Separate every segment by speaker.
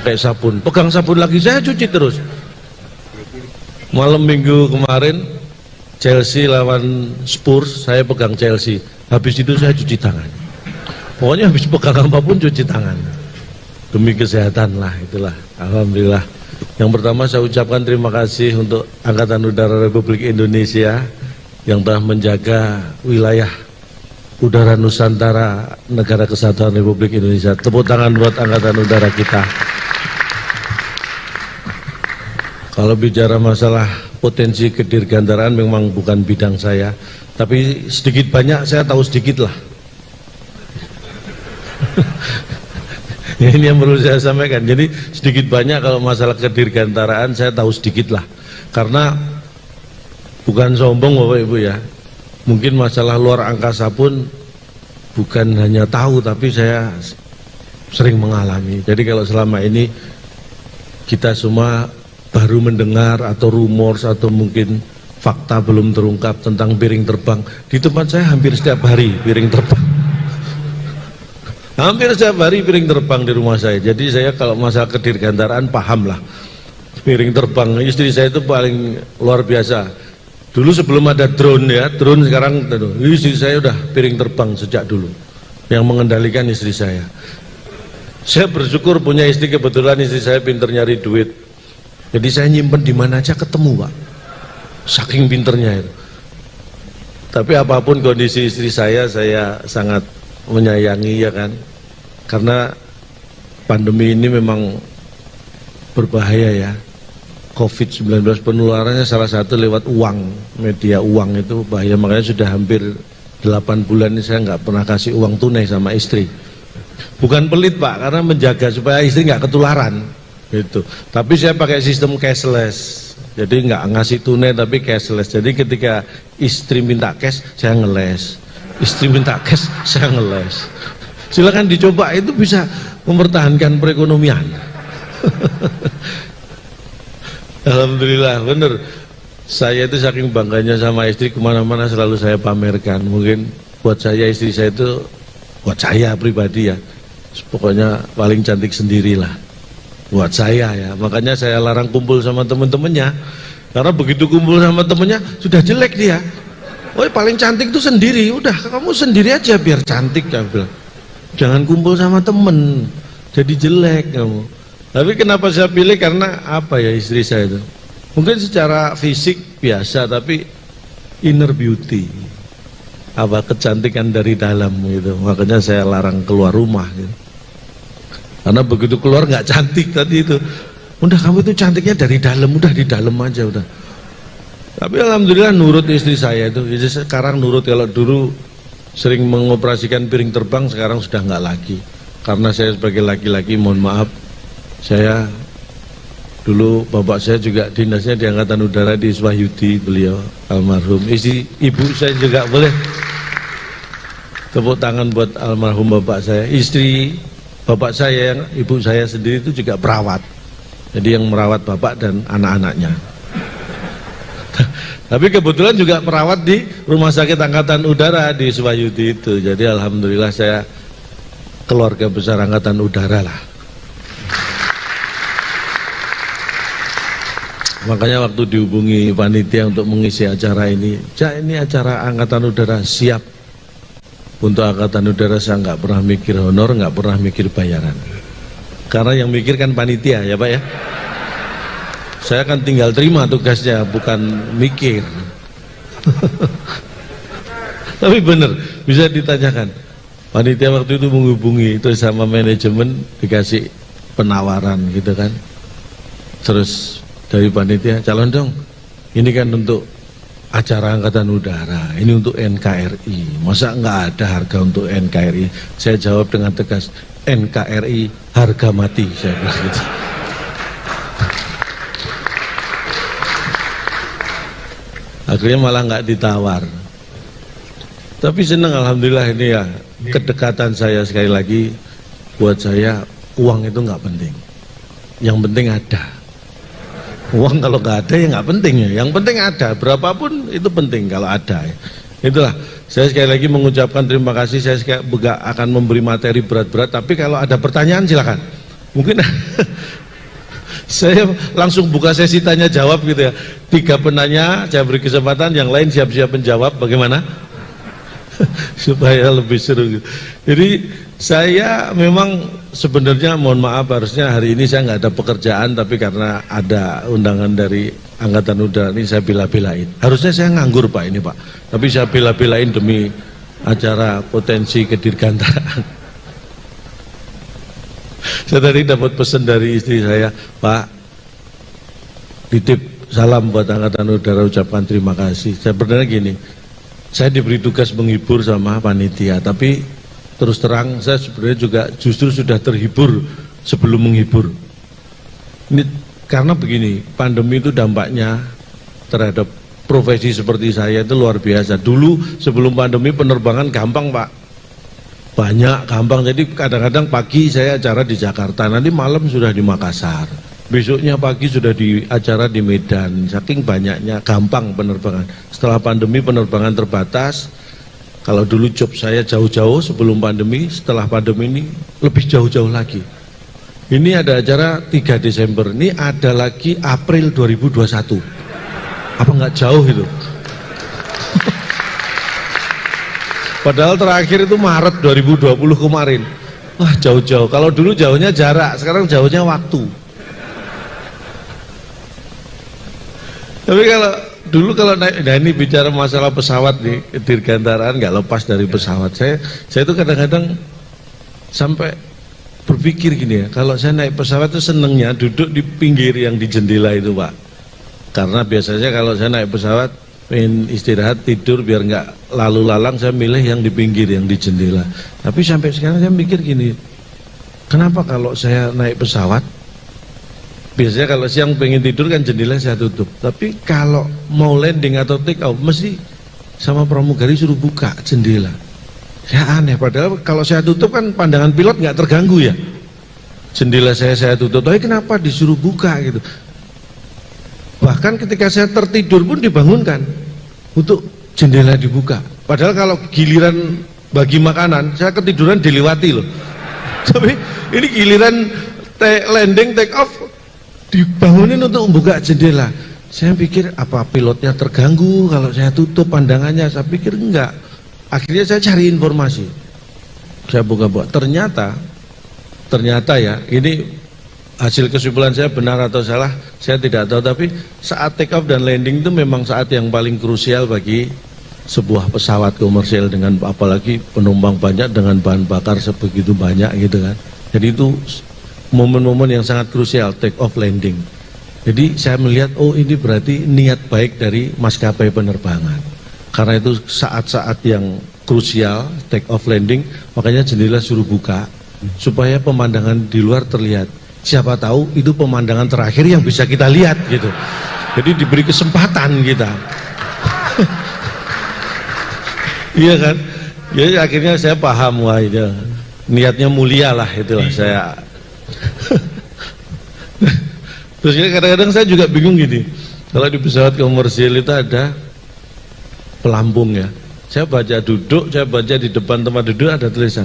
Speaker 1: pakai sabun, pegang sabun lagi, saya cuci terus. Malam minggu kemarin Chelsea lawan Spurs, saya pegang Chelsea, habis itu saya cuci tangan. Pokoknya habis pegang apapun cuci tangan, demi kesehatan lah. Itulah, alhamdulillah. Yang pertama saya ucapkan terima kasih untuk Angkatan Udara Republik Indonesia yang telah menjaga wilayah udara Nusantara, Negara Kesatuan Republik Indonesia. Tepuk tangan buat Angkatan Udara kita. Kalau bicara masalah potensi kedirgantaraan memang bukan bidang saya, tapi sedikit banyak saya tahu sedikit lah. Ini yang perlu saya sampaikan. Jadi sedikit banyak kalau masalah kedirgantaraan saya tahu sedikit lah. Karena bukan sombong Bapak Ibu ya, mungkin masalah luar angkasa pun bukan hanya tahu, tapi saya sering mengalami. Jadi kalau selama ini kita semua baru mendengar atau rumor atau mungkin fakta belum terungkap tentang piring terbang, di tempat saya hampir setiap hari piring terbang. Hampir setiap hari piring terbang di rumah saya. Jadi saya kalau masalah kedirgantaraan paham lah. Piring terbang, istri saya itu paling luar biasa. Dulu sebelum ada drone ya, drone sekarang istri saya udah piring terbang sejak dulu. Yang mengendalikan istri saya. Saya bersyukur punya istri, kebetulan istri saya pinter nyari duit. Jadi saya nyimpen di mana aja ketemu Pak. Saking pinternya itu. Tapi apapun kondisi istri saya sangat menyayangi ya kan. Karena pandemi ini memang berbahaya ya. COVID-19 penularannya salah satu lewat uang, media uang itu bahaya. Makanya sudah hampir 8 bulan ini saya nggak pernah kasih uang tunai sama istri. Bukan pelit Pak, karena menjaga supaya istri nggak ketularan gitu. Tapi saya pakai sistem cashless, jadi nggak ngasih tunai tapi cashless. Jadi ketika istri minta cash saya ngeles, istri minta cash saya ngeles. Silakan dicoba, itu bisa mempertahankan perekonomian. Alhamdulillah, bener. Saya itu saking bangganya sama istri, kemana-mana selalu saya pamerkan. Mungkin buat saya istri saya itu, buat saya pribadi ya, pokoknya paling cantik sendirilah. Buat saya ya, makanya saya larang kumpul sama temen-temennya. Karena begitu kumpul sama temennya, sudah jelek dia. Oh paling cantik itu sendiri, udah kamu sendiri aja biar cantik ya bilang. Jangan kumpul sama temen, jadi jelek kamu. Tapi kenapa saya pilih, karena apa ya, istri saya itu mungkin secara fisik biasa, tapi inner beauty, apa kecantikan dari dalam gitu. Makanya saya larang keluar rumah gitu. Karena begitu keluar nggak cantik tadi itu. Udah kamu itu cantiknya dari dalam, udah di dalam aja udah. Tapi alhamdulillah nurut istri saya itu. Jadi sekarang nurut. Kalau dulu sering mengoperasikan piring terbang, sekarang sudah nggak lagi. Karena saya sebagai laki-laki, mohon maaf, saya dulu bapak saya juga dinasnya di Angkatan Udara di Swahyudi, beliau almarhum. Ibu saya juga boleh tepuk tangan buat almarhum bapak saya. Istri bapak saya, yang ibu saya sendiri itu juga perawat. Jadi yang merawat bapak dan anak-anaknya. Tapi kebetulan juga perawat di Rumah Sakit Angkatan Udara di Swahyudi itu. Jadi alhamdulillah saya keluarga besar Angkatan Udara lah. Makanya waktu dihubungi panitia untuk mengisi acara ini, Cak, ini acara Angkatan Udara, siap. Untuk Angkatan Udara saya nggak pernah mikir honor, nggak pernah mikir bayaran. Karena yang mikir kan panitia ya Pak ya. Saya kan tinggal terima tugasnya, bukan mikir. Tapi bener, bisa ditanyakan. Panitia waktu itu menghubungi itu sama manajemen, dikasih penawaran gitu kan. Terus dari panitia, calon dong, ini kan untuk acara Angkatan Udara, ini untuk NKRI, masa nggak ada harga untuk NKRI? Saya jawab dengan tegas, NKRI harga mati, saya bilang gitu. Akhirnya malah nggak ditawar. Tapi senang alhamdulillah ini ya, kedekatan saya sekali lagi, buat saya uang itu nggak penting, yang penting ada. Uang kalau nggak ada ya nggak penting ya, yang penting ada, berapapun itu penting kalau ada ya. Itulah, saya sekali lagi mengucapkan terima kasih. Saya nggak akan memberi materi berat-berat, tapi kalau ada pertanyaan silakan. Mungkin saya langsung buka sesi tanya jawab gitu ya. 3 penanya saya beri kesempatan, yang lain siap-siap menjawab, bagaimana? Supaya lebih seru gitu. Jadi saya memang sebenarnya mohon maaf, harusnya hari ini saya nggak ada pekerjaan, tapi karena ada undangan dari Angkatan Udara ini saya bela-belain. Harusnya saya nganggur Pak ini Pak, tapi saya bela-belain demi acara potensi kedirgantaraan. Saya tadi dapat pesan dari istri saya, Pak, titip salam buat Angkatan Udara, ucapkan terima kasih. Saya benar gini, saya diberi tugas menghibur sama panitia, tapi terus terang saya sebenarnya juga justru sudah terhibur sebelum menghibur. Ini karena begini, pandemi itu dampaknya terhadap profesi seperti saya itu luar biasa. Dulu sebelum pandemi penerbangan gampang Pak, banyak gampang. Jadi kadang-kadang pagi saya acara di Jakarta, nanti malam sudah di Makassar, besoknya pagi sudah di acara di Medan. Saking banyaknya, gampang penerbangan. Setelah pandemi penerbangan terbatas. Kalau dulu job saya jauh-jauh sebelum pandemi, setelah pandemi ini lebih jauh-jauh lagi. Ini ada acara 3 Desember, ini ada lagi April 2021. Apa nggak jauh itu? Padahal terakhir itu Maret 2020 kemarin. Wah jauh-jauh, kalau dulu jauhnya jarak, sekarang jauhnya waktu. Tapi kalau dulu kalau naik, nah ini bicara masalah pesawat nih, dirgantaraan nggak lepas dari pesawat. Saya itu kadang-kadang sampai berpikir gini ya, kalau saya naik pesawat itu senengnya duduk di pinggir yang di jendela itu Pak. Karena biasanya kalau saya naik pesawat pengen istirahat tidur biar nggak lalu lalang, saya milih yang di pinggir yang di jendela. Tapi sampai sekarang saya mikir gini, kenapa kalau saya naik pesawat biasanya kalau siang pengen tidur kan jendela saya tutup, tapi kalau mau landing atau take off mesti sama pramugari suruh buka jendela. Saya aneh, padahal kalau saya tutup kan pandangan pilot nggak terganggu ya. Jendela saya tutup, tapi kenapa disuruh buka gitu? Bahkan ketika saya tertidur pun dibangunkan untuk jendela dibuka. Padahal kalau giliran bagi makanan saya ketiduran dilewati loh. Tapi ini giliran landing take off dibangunin untuk membuka jendela. Saya pikir apa pilotnya terganggu kalau saya tutup pandangannya. Saya pikir enggak. Akhirnya saya cari informasi, saya buka-buka, ternyata ya, ini hasil kesimpulan saya benar atau salah saya tidak tahu, tapi saat take off dan landing itu memang saat yang paling krusial bagi sebuah pesawat komersial, dengan apalagi penumpang banyak dengan bahan bakar sebegitu banyak gitu kan. Jadi itu momen-momen yang sangat krusial, take off landing. Jadi saya melihat, oh ini berarti niat baik dari maskapai penerbangan. Karena itu saat-saat yang krusial, take off landing, makanya jendela suruh buka supaya pemandangan di luar terlihat. Siapa tahu itu pemandangan terakhir yang bisa kita lihat gitu. Jadi diberi kesempatan kita. Iya kan? Jadi akhirnya saya paham, wah itu niatnya mulia lah, itulah saya. Terus kadang-kadang saya juga bingung gini, kalau di pesawat komersial itu ada pelampung ya, saya baca duduk, saya baca di depan tempat duduk ada tulisan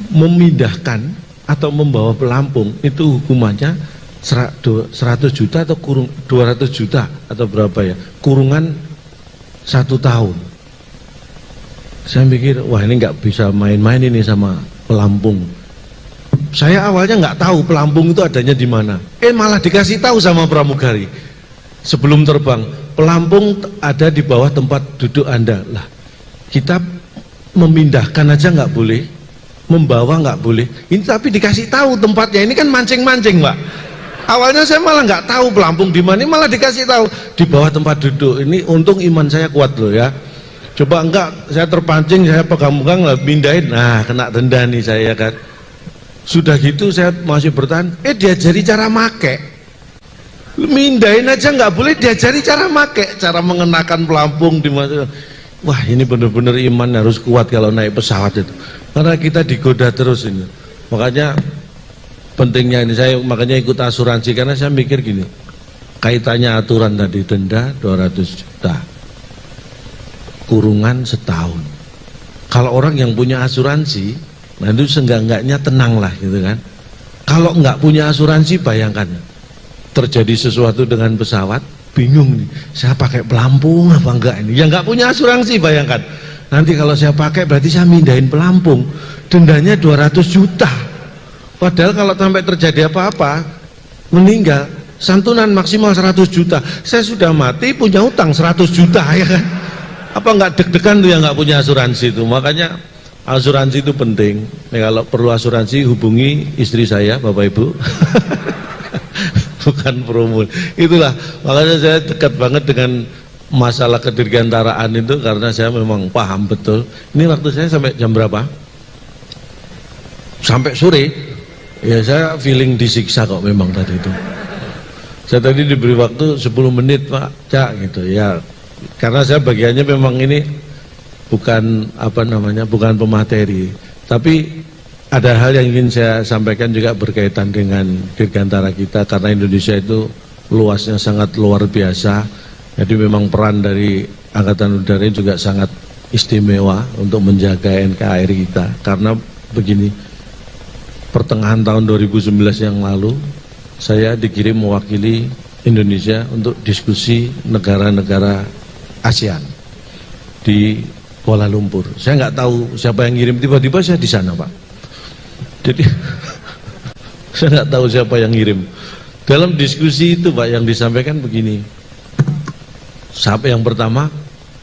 Speaker 1: memindahkan atau membawa pelampung itu hukumannya 100 juta atau 200 juta atau berapa ya, kurungan 1 tahun. Saya mikir wah ini nggak bisa main-main ini sama pelampung. Saya awalnya nggak tahu pelampung itu adanya di mana, malah dikasih tahu sama pramugari sebelum terbang, pelampung ada di bawah tempat duduk Anda. Lah kita memindahkan aja nggak boleh, membawa nggak boleh, ini tapi dikasih tahu tempatnya. Ini kan mancing-mancing Pak. Awalnya saya malah nggak tahu pelampung di mana, malah dikasih tahu di bawah tempat duduk. Ini untung iman saya kuat loh ya. Coba enggak, saya terpancing, saya pegang-pegang lah pindahin, nah kena denda nih saya kan. Sudah gitu saya masih bertahan, diajari cara make, mindahin aja nggak boleh, diajari cara make, cara mengenakan pelampung di mana. Wah ini benar-benar iman harus kuat kalau naik pesawat itu, karena kita digoda terus ini. Makanya pentingnya ini, saya makanya ikut asuransi, karena saya mikir gini, kaitannya aturan tadi, denda 200 juta, kurungan setahun. Kalau orang yang punya asuransi, nah itu seenggak-enggaknya tenang lah gitu kan. Kalau nggak punya asuransi, bayangkan terjadi sesuatu dengan pesawat, bingung nih, saya pakai pelampung apa enggak ini? Yang nggak punya asuransi, bayangkan nanti kalau saya pakai berarti saya mindahin pelampung, dendanya 200 juta. Padahal kalau sampai terjadi apa-apa, meninggal, santunan maksimal 100 juta. Saya sudah mati punya utang 100 juta, ya kan? Apa nggak deg-degan tuh yang nggak punya asuransi itu? Makanya asuransi itu penting. Kalau perlu asuransi, hubungi istri saya, Bapak Ibu. Bukan promo. Itulah makanya saya dekat banget dengan masalah kedirgantaraan itu, karena saya memang paham betul. Ini waktu saya sampai jam berapa? Sampai sore. Ya saya feeling disiksa kok memang tadi itu. Saya tadi diberi waktu 10 menit Pak Cak gitu ya. Karena saya bagiannya memang ini bukan apa namanya, bukan pemateri, tapi ada hal yang ingin saya sampaikan juga berkaitan dengan dirgantara kita, karena Indonesia itu luasnya sangat luar biasa. Jadi memang peran dari Angkatan Udara juga sangat istimewa untuk menjaga NKRI kita. Karena begini, pertengahan tahun 2019 yang lalu saya dikirim mewakili Indonesia untuk diskusi negara-negara ASEAN di Kuala Lumpur. Saya nggak tahu siapa yang ngirim, tiba-tiba saya di sana Pak. Jadi saya nggak tahu siapa yang ngirim. Dalam diskusi itu Pak, yang disampaikan begini. Siapa yang pertama?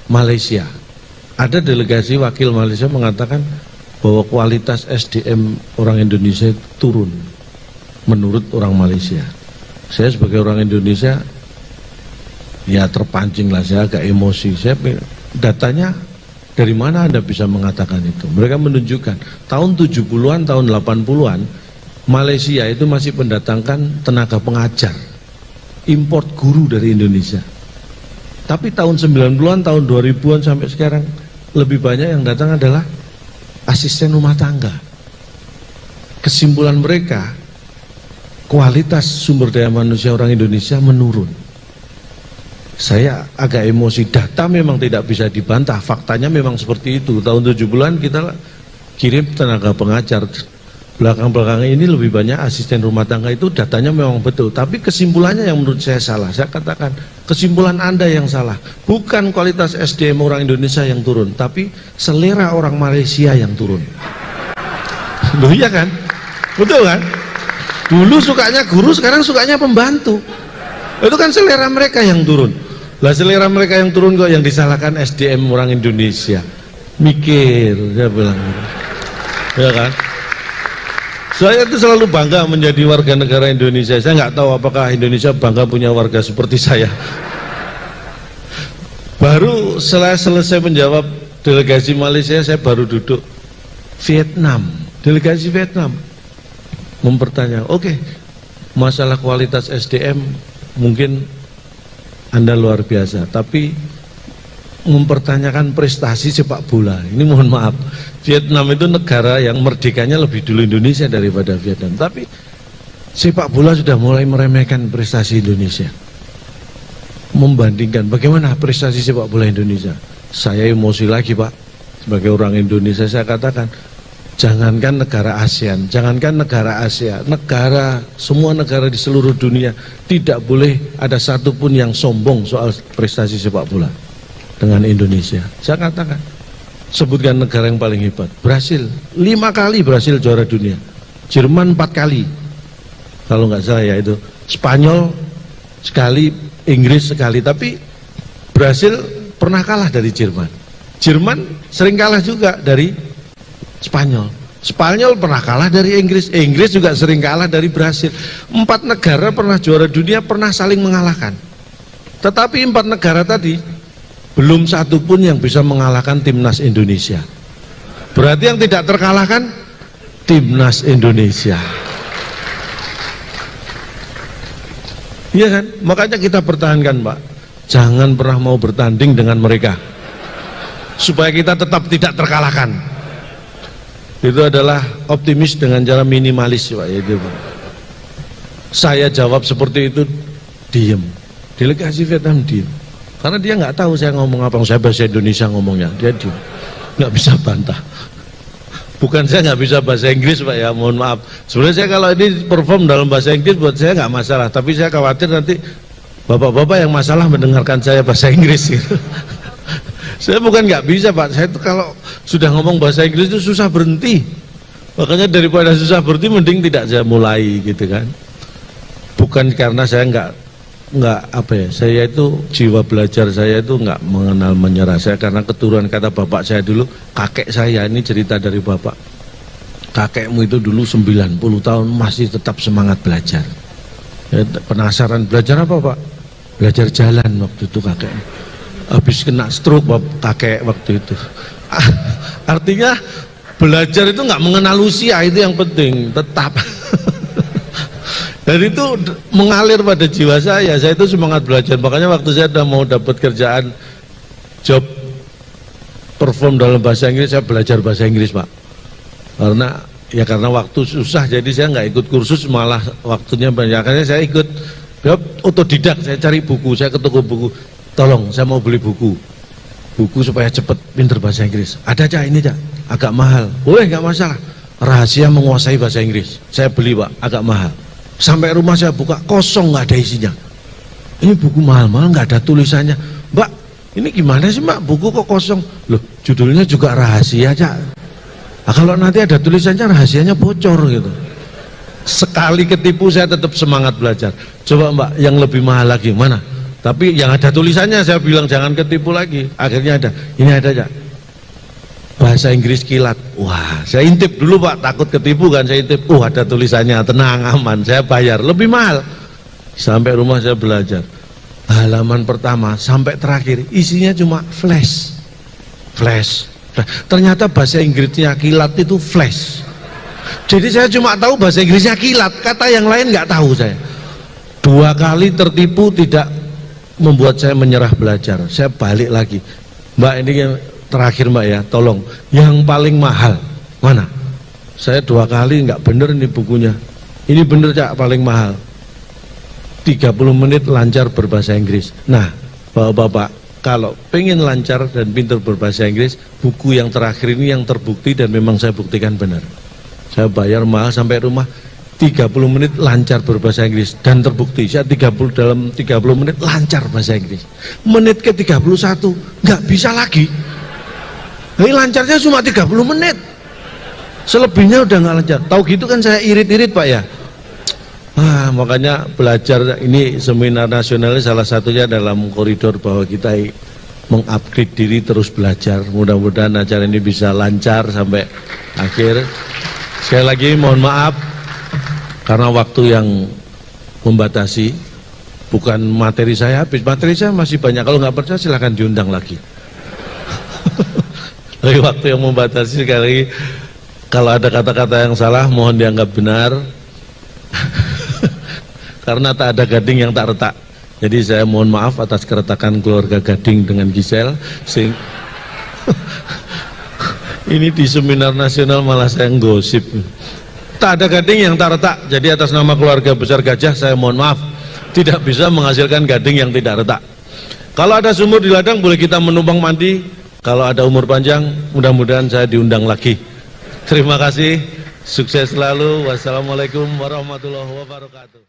Speaker 1: Malaysia. Ada delegasi wakil Malaysia mengatakan bahwa kualitas SDM orang Indonesia turun menurut orang Malaysia. Saya sebagai orang Indonesia ya terpancing lah, saya agak emosi. Saya datanya dari mana Anda bisa mengatakan itu? Mereka menunjukkan tahun 70-an, tahun 80-an Malaysia itu masih mendatangkan tenaga pengajar, import guru dari Indonesia. Tapi tahun 90-an, tahun 2000-an sampai sekarang lebih banyak yang datang adalah asisten rumah tangga. Kesimpulan mereka, kualitas sumber daya manusia orang Indonesia menurun. Saya agak emosi, data memang tidak bisa dibantah, faktanya memang seperti itu. Tahun 70-an kita kirim tenaga pengajar, belakang-belakang ini lebih banyak asisten rumah tangga, itu datanya memang betul. Tapi kesimpulannya yang menurut saya salah. Saya katakan, kesimpulan Anda yang salah. Bukan kualitas SDM orang Indonesia yang turun, tapi selera orang Malaysia yang turun. Loh iya kan? Betul kan? Dulu sukanya guru, sekarang sukanya pembantu. Itu kan selera mereka yang turun. Lah selera mereka yang turun kok yang disalahkan SDM orang Indonesia. Mikir, saya bilang. Ya kan? Saya itu selalu bangga menjadi warga negara Indonesia. Saya nggak tahu apakah Indonesia bangga punya warga seperti saya. Baru selesai menjawab delegasi Malaysia, saya baru duduk Vietnam, delegasi Vietnam mempertanyakan, oke, masalah kualitas SDM mungkin Anda luar biasa, tapi mempertanyakan prestasi sepak bola, ini mohon maaf, Vietnam itu negara yang merdekanya lebih dulu Indonesia daripada Vietnam, tapi sepak bola sudah mulai meremehkan prestasi Indonesia, membandingkan bagaimana prestasi sepak bola Indonesia. Saya emosi lagi Pak, sebagai orang Indonesia saya katakan, jangankan negara ASEAN, jangankan negara Asia, semua negara di seluruh dunia tidak boleh ada satupun yang sombong soal prestasi sepak bola dengan Indonesia. Saya katakan, sebutkan negara yang paling hebat. Brasil, 5 kali Brasil juara dunia, Jerman 4 kali kalau nggak salah ya itu, Spanyol sekali, Inggris sekali, tapi Brasil pernah kalah dari Jerman. Jerman sering kalah juga dari Spanyol. Spanyol pernah kalah dari Inggris. Inggris juga sering kalah dari Brasil. 4 negara pernah juara dunia, pernah saling mengalahkan. Tetapi 4 negara tadi belum satu pun yang bisa mengalahkan timnas Indonesia. Berarti yang tidak terkalahkan timnas Indonesia. Iya kan? Makanya kita pertahankan Pak, jangan pernah mau bertanding dengan mereka, supaya kita tetap tidak terkalahkan. Itu adalah optimis dengan cara minimalis Pak, itu Pak. Saya jawab seperti itu, diem. Delegasi Vietnam diem, karena dia nggak tahu saya ngomong apa. Saya bahasa Indonesia ngomongnya, dia diem, nggak bisa bantah. Bukan saya nggak bisa bahasa Inggris Pak ya, mohon maaf. Sebenarnya saya kalau ini perform dalam bahasa Inggris buat saya nggak masalah, tapi saya khawatir nanti bapak-bapak yang masalah mendengarkan saya bahasa Inggris gitu. Saya bukan nggak bisa Pak, saya itu kalau sudah ngomong bahasa Inggris itu susah berhenti. Makanya daripada susah berhenti mending tidak saya mulai gitu kan. Bukan karena saya nggak apa ya, saya itu jiwa belajar saya itu nggak mengenal menyerah. Saya karena keturunan, kata bapak saya dulu, kakek saya, ini cerita dari bapak, kakekmu itu dulu 90 tahun masih tetap semangat belajar. Ya, penasaran belajar apa Pak? Belajar jalan waktu itu kakek. Habis kena stroke kakek waktu itu. Artinya belajar itu nggak mengenal usia, itu yang penting, tetap. Dan itu mengalir pada jiwa saya itu semangat belajar. Makanya waktu saya udah mau dapat kerjaan job perform dalam bahasa Inggris, saya belajar bahasa Inggris Pak. Karena waktu susah, jadi saya nggak ikut kursus, malah waktunya banyak. Akhirnya saya ikut otodidak, saya cari buku, saya ke toko buku, tolong saya mau beli buku supaya cepet pinter bahasa Inggris. Ada Cak, ini Cak, agak mahal. Boleh, nggak masalah. Rahasia menguasai bahasa Inggris. Saya beli Pak, agak mahal. Sampai rumah saya buka, kosong, nggak ada isinya. Ini buku mahal-mahal, nggak ada tulisannya. Mbak, ini gimana sih Mbak, buku kok kosong? Loh, judulnya juga rahasia Cak. Nah, kalau nanti ada tulisannya, rahasianya bocor gitu. Sekali ketipu saya tetap semangat belajar. Coba Mbak, yang lebih mahal lagi mana? Tapi yang ada tulisannya, saya bilang jangan ketipu lagi. Akhirnya ada, ini ada Cak, bahasa Inggris kilat. Wah, saya intip dulu Pak, takut ketipu kan, saya intip. Ada tulisannya, tenang, aman, saya bayar, lebih mahal. Sampai rumah saya belajar. Halaman pertama sampai terakhir isinya cuma flash. Ternyata bahasa Inggrisnya kilat itu flash. Jadi saya cuma tahu bahasa Inggrisnya kilat, kata yang lain nggak tahu saya. 2 kali tertipu tidak membuat saya menyerah belajar. Saya balik lagi. Mbak, ini yang terakhir Mbak ya, tolong yang paling mahal mana? Saya 2 kali nggak bener ini bukunya. Ini bener Cak, paling mahal. 30 menit lancar berbahasa Inggris. Nah bapak-bapak, kalau pengen lancar dan pintar berbahasa Inggris, buku yang terakhir ini yang terbukti dan memang saya buktikan benar. Saya bayar mahal, sampai rumah 30 menit lancar berbahasa Inggris, dan terbukti saya dalam 30 menit lancar bahasa Inggris. Menit ke 31 nggak bisa lagi. Ini lancarnya cuma 30 menit, selebihnya udah nggak lancar. Tahu gitu kan saya irit-irit Pak ya. Makanya belajar ini, seminar nasionalnya salah satunya dalam koridor bahwa kita mengupgrade diri, terus belajar. Mudah-mudahan acara ini bisa lancar sampai akhir. Sekali lagi mohon maaf karena waktu yang membatasi. Bukan materi saya habis, materi saya masih banyak. Kalau nggak percaya silahkan diundang lagi. Tapi waktu yang membatasi, sekali lagi kalau ada kata-kata yang salah mohon dianggap benar. Karena tak ada gading yang tak retak. Jadi saya mohon maaf atas keretakan keluarga Gading dengan Gisel. Ini di seminar nasional malah saya gosip. Tak ada gading yang tak retak. Jadi atas nama keluarga besar Gajah saya mohon maaf, tidak bisa menghasilkan gading yang tidak retak. Kalau ada sumur di ladang boleh kita menumpang mandi. Kalau ada umur panjang mudah-mudahan saya diundang lagi. Terima kasih, sukses selalu. Wassalamualaikum warahmatullahi wabarakatuh.